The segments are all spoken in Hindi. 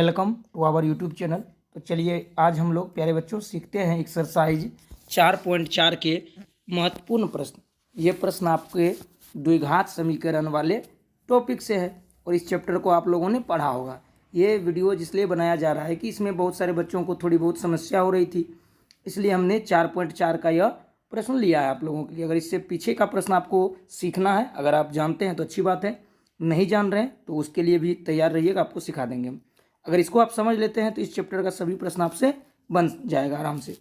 Welcome to our YouTube channel. तो चलिए आज हम लोग प्यारे बच्चों सीखते हैं एक्सरसाइज 4.4 के महत्वपूर्ण प्रश्न। ये प्रश्न आपके द्विघात समीकरण वाले टॉपिक से है और इस चैप्टर को आप लोगों ने पढ़ा होगा। ये वीडियो इसलिए बनाया जा रहा है कि इसमें बहुत सारे बच्चों को थोड़ी बहुत समस्या हो रही थी, इसलिए हमने 4.4 का यह प्रश्न लिया है आप लोगों के लिए। अगर इससे पीछे का प्रश्न आपको सीखना है, अगर आप जानते हैं तो अच्छी बात है, नहीं जान रहे हैं तो उसके लिए भी तैयार रहिएगा, आपको सिखा देंगे हम। अगर इसको आप समझ लेते हैं तो इस चैप्टर का सभी प्रश्न आपसे बन जाएगा आराम से।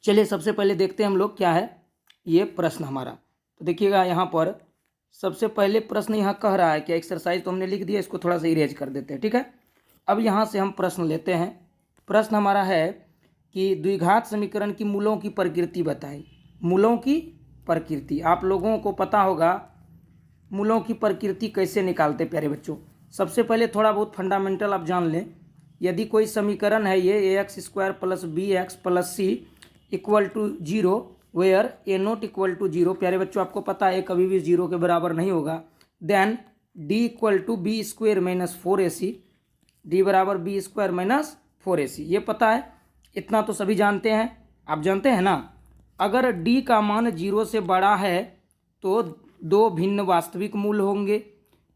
चलिए सबसे पहले देखते हैं हम लोग क्या है ये प्रश्न हमारा। तो देखिएगा यहाँ पर सबसे पहले प्रश्न यहाँ कह रहा है कि एक्सरसाइज तो हमने लिख दिया, इसको थोड़ा सा इरेज कर देते हैं, ठीक है। अब यहाँ से हम प्रश्न लेते हैं। प्रश्न हमारा है कि द्विघात समीकरण की मूलों की प्रकृति बताएं। मूलों की प्रकृति आप लोगों को पता होगा, मूलों की प्रकृति कैसे निकालते प्यारे बच्चों। सबसे पहले थोड़ा बहुत फंडामेंटल आप जान लें। यदि कोई समीकरण है ये ax² + bx + c = 0 where a0 = 0, प्यारे बच्चों आपको पता है कभी भी 0 के बराबर नहीं होगा। Then d = b² - 4ac, d = b² - 4ac, ये पता है, इतना तो सभी जानते हैं। आप जानते हैं ना, अगर d का मान 0 से बड़ा है तो दो भिन्न वास्तविक मूल होंगे,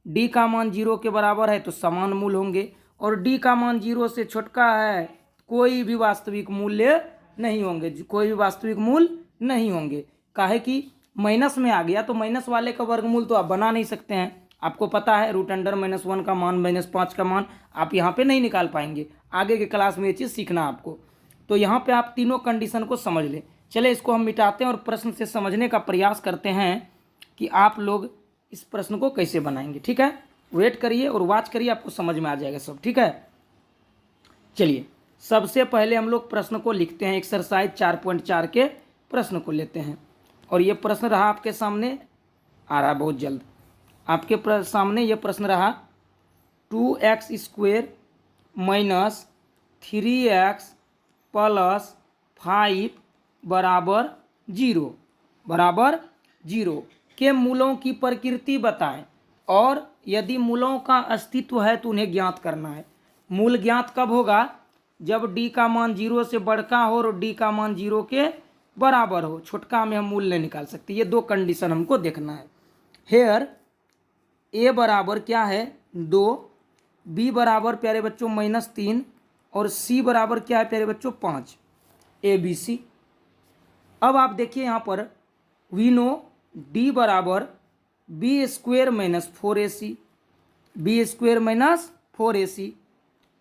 d का मान 0 के बराबर है तो समान मूल होंगे, और d का मान 0 से छोटा है कोई भी वास्तविक मूल्य नहीं होंगे, कोई भी वास्तविक मूल नहीं होंगे। काहे कि माइनस में आ गया तो माइनस वाले का वर्गमूल तो आप बना नहीं सकते हैं। आपको पता है √(-1) का मान -5 का मान आप यहाँ पे नहीं निकाल पाएंगे। आगे के क्लास में ये चीज़ सीखना आपको। तो यहाँ पे आप तीनों कंडीशन को समझ लें। चले इसको हम मिटाते हैं और प्रश्न से समझने का प्रयास करते हैं कि आप लोग इस प्रश्न को कैसे बनाएंगे, ठीक है। वेट करिए और वॉच करिए, आपको समझ में आ जाएगा सब, ठीक है। चलिए सबसे पहले हम लोग प्रश्न को लिखते हैं। एक्सरसाइज 4.4 के प्रश्न को लेते हैं और ये प्रश्न रहा आपके सामने, आ रहा बहुत जल्द आपके सामने। ये प्रश्न रहा 2x² - 3x + 5 = 0 के मूलों की प्रकृति बताएं, और यदि मूलों का अस्तित्व है तो उन्हें ज्ञात करना है। मूल ज्ञात कब होगा? जब d का मान 0 से बड़का हो और d का मान 0 के बराबर हो। छोटका में हम मूल नहीं निकाल सकते। ये दो कंडीशन हमको देखना है। हेयर a बराबर क्या है 2, b बराबर प्यारे बच्चों -3 और c बराबर क्या है प्यारे बच्चों 5, ABC। अब आप देखिए यहाँ पर वी नो d बराबर b² - 4ac, b² - 4ac।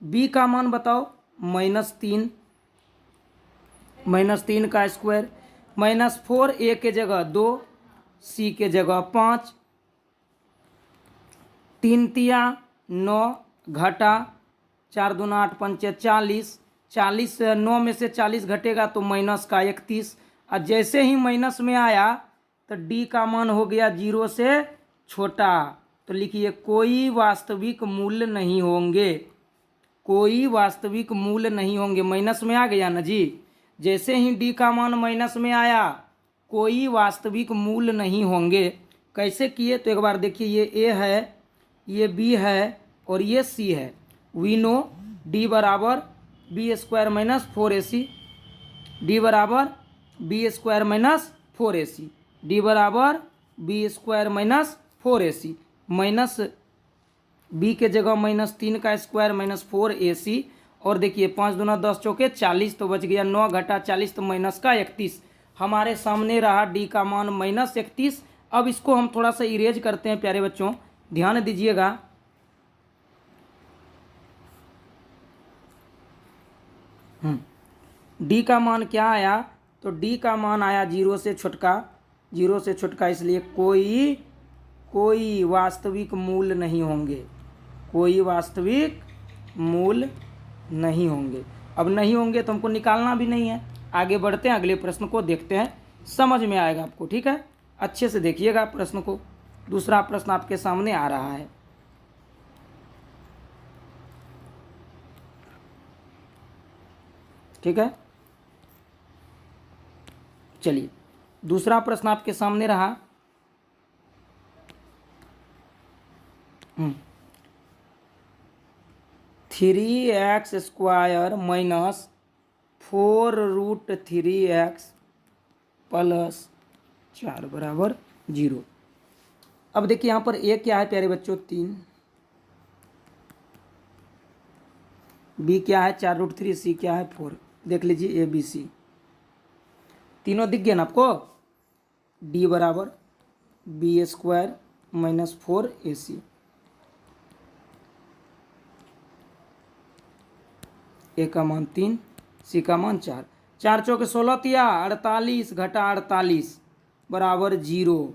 b का मान बताओ -3, -3 का स्क्वायर, -4 a के जगह 2, c के जगह 5, 3 तिया 9 घटा 4 दूना 8 पंचे 40, 40 9 में से 40 घटेगा तो -31। और जैसे ही माइनस में आया तो d का मान हो गया 0 से छोटा, तो लिखिए कोई वास्तविक मूल्य नहीं होंगे, कोई वास्तविक मूल्य नहीं होंगे। माइनस में आ गया ना जी, जैसे ही d का मान माइनस में आया कोई वास्तविक मूल्य नहीं होंगे। कैसे किए तो एक बार देखिए, ये a है, ये b है और ये c है। वी नो d बराबर b² - 4ac, d बराबर b² - 4ac, d बराबर b² - 4ac, माइनस b के जगह -3 का स्क्वायर -4ac, और देखिए 5 दूना 10 चौके 40, तो बच गया 9 घटा 40 तो -31। हमारे सामने रहा d का मान -31। अब इसको हम थोड़ा सा इरेज करते हैं प्यारे बच्चों, ध्यान दीजिएगा। d का मान क्या आया तो d का मान आया 0 से छोटका, 0 से छोटका, इसलिए कोई वास्तविक मूल्य नहीं होंगे, कोई वास्तविक मूल्य नहीं होंगे। अब नहीं होंगे तो हमको निकालना भी नहीं है। आगे बढ़ते हैं, अगले प्रश्न को देखते हैं, समझ में आएगा आपको, ठीक है। अच्छे से देखिएगा प्रश्न को। दूसरा प्रश्न आपके सामने आ रहा है। ठीक है, चलिए दूसरा प्रश्न आपके सामने रहा। 3 3x² माइनस 4√3x प्लस 4 बराबर 0। अब देखिए यहाँ पर a क्या है प्यारे बच्चों 3, b क्या है 4√3, c क्या है 4। देख लीजिए ABC तीनों दिख गए ना आपको। d बराबर b² माइनस 4ac, a का मान 3, c का मान 4। 4 चौके 16 तिया 48 घटा 48 बराबर 0।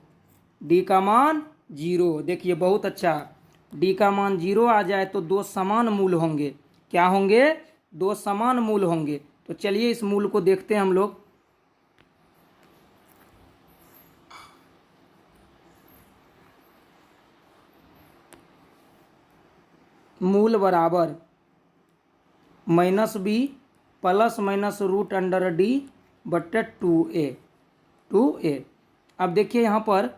d का मान 0। देखिए बहुत अच्छा, d का मान 0 आ जाए तो दो समान मूल होंगे। क्या होंगे? दो समान मूल होंगे। तो चलिए इस मूल को देखते हैं हम लोग। मूल बराबर -b प्लस माइनस √d बटे 2a। अब देखिए यहाँ पर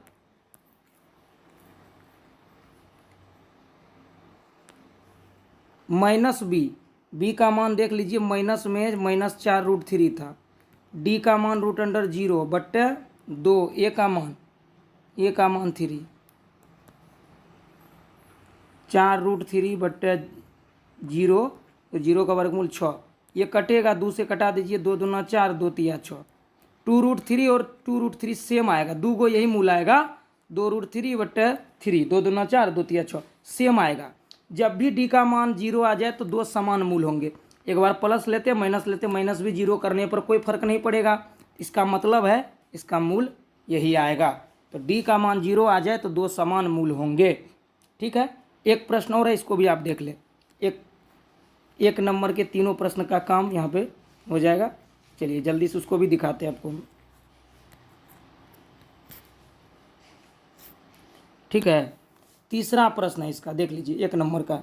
-b का मान देख लीजिए, माइनस में -4√3 था। d का मान √0 बट्टे 2, a का मान 3, 4√3 बट्टे 0, तो 0 का वर्गमूल 6। ये कटेगा, 2 से कटा दीजिए, 2 दूना 4, 2 तिया 6। 2√3 और 2√3 सेम आएगा, 2 को यही मूल आएगा। 2√3 बट्टे 3, 2 दूना 4, 2 तिया 6 सेम आएगा। जब भी d का मान 0 आ जाए तो दो समान मूल होंगे। एक बार प्लस लेते माइनस लेते, माइनस भी 0 करने पर कोई फर्क नहीं पड़ेगा। इसका मतलब है इसका मूल यही आएगा। तो d का मान 0 आ जाए तो दो समान मूल होंगे। ठीक है, एक प्रश्न और है, इसको भी आप देख ले। एक नंबर के तीनों प्रश्न का काम यहाँ पे हो जाएगा। चलिए जल्दी से उसको भी दिखाते हैं आपको। ठीक है, तीसरा प्रश्न है इसका, देख लीजिए 1 नंबर का।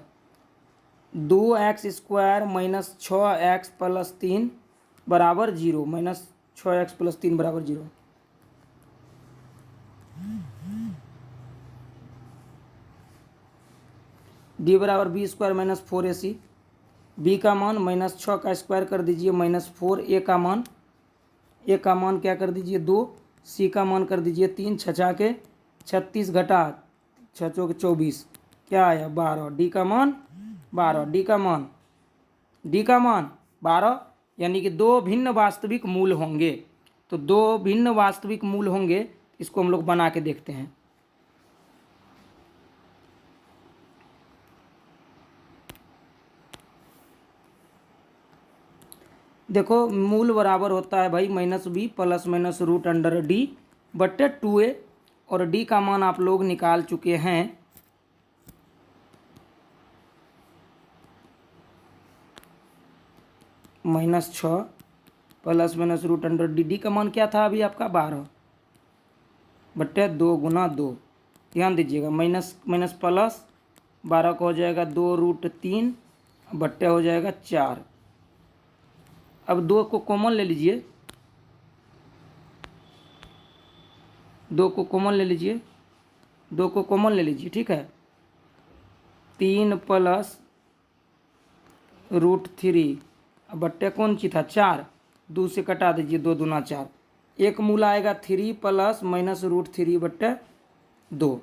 2x² माइनस 6x प्लस 3 बराबर 0, -6x प्लस 3 बराबर 0। d बराबर b² माइनस 4ac। b का मान -6 का स्क्वायर कर दीजिए -4, a का मान क्या कर दीजिए 2, c का मान कर दीजिए 3, 6 के 36 घटा 6 चौके 24, क्या आया 12। d का मान 12, d का मान 12, यानी कि दो भिन्न वास्तविक मूल होंगे। तो दो भिन्न वास्तविक मूल होंगे, इसको हम लोग बना के देखते हैं। देखो मूल बराबर होता है भाई -b प्लस माइनस √d बट्टे 2a, और d का मान आप लोग निकाल चुके हैं -6 प्लस माइनस √d। d का मान क्या था अभी आपका 12 बट्टे 2 गुना 2। ध्यान दीजिएगा, माइनस माइनस प्लस 12 का हो जाएगा 2√3 बट्टे हो जाएगा 4। अब 2 को कॉमन ले लीजिए, 2 को कॉमन ले लीजिए, 2 को कॉमन ले लीजिए। ठीक है, 3 प्लस √3 बट्टे कौन सी था 4, 2 से कटा दीजिए, 2 दूना 4। एक मूल आएगा 3 प्लस माइनस √3 बट्टे 2।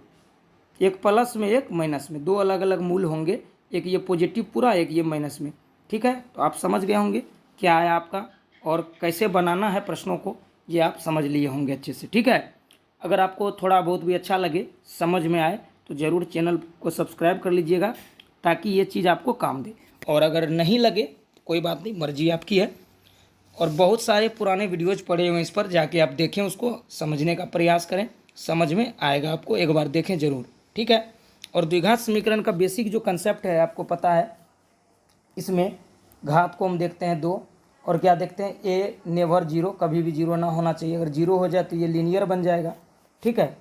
एक प्लस में एक माइनस में, दो अलग अलग मूल होंगे, एक ये पॉजिटिव पूरा, एक ये माइनस में। ठीक है, तो आप समझ गए होंगे क्या है आपका और कैसे बनाना है प्रश्नों को, ये आप समझ लिए होंगे अच्छे से। ठीक है, अगर आपको थोड़ा बहुत भी अच्छा लगे, समझ में आए, तो ज़रूर चैनल को सब्सक्राइब कर लीजिएगा, ताकि ये चीज़ आपको काम दे। और अगर नहीं लगे कोई बात नहीं, मर्जी आपकी है। और बहुत सारे पुराने वीडियोज़ पड़े हुए हैं इस पर, जाके आप देखें, उसको समझने का प्रयास करें, समझ में आएगा आपको, एक बार देखें ज़रूर। ठीक है, और द्विघात समीकरण का बेसिक जो कंसेप्ट है आपको पता है। इसमें घात को हम देखते हैं 2, और क्या देखते हैं a नेवर 0, कभी भी 0 ना होना चाहिए। अगर 0 हो जाए तो ये लीनियर बन जाएगा। ठीक है,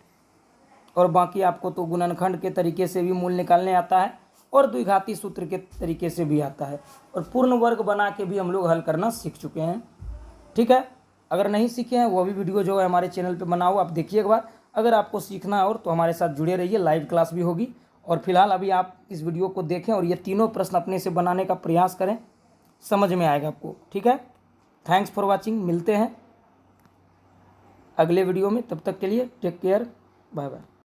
और बाकी आपको तो गुणनखंड के तरीके से भी मूल निकालने आता है, और द्विघाती सूत्र के तरीके से भी आता है, और पूर्ण वर्ग बना के भी हम लोग हल करना सीख चुके हैं। ठीक है, अगर नहीं सीखे हैं वो भी वीडियो जो है हमारे चैनल पे बना हुआ, आप देखिए एक बार। अगर आपको सीखना है और तो हमारे साथ जुड़े रहिए, लाइव क्लास भी होगी, और फिलहाल अभी आप इस वीडियो को देखें और ये तीनों प्रश्न अपने से बनाने का प्रयास करें, समझ में आएगा आपको। ठीक है, थैंक्स फॉर वॉचिंग। मिलते हैं अगले वीडियो में, तब तक के लिए टेक केयर, बाय बाय।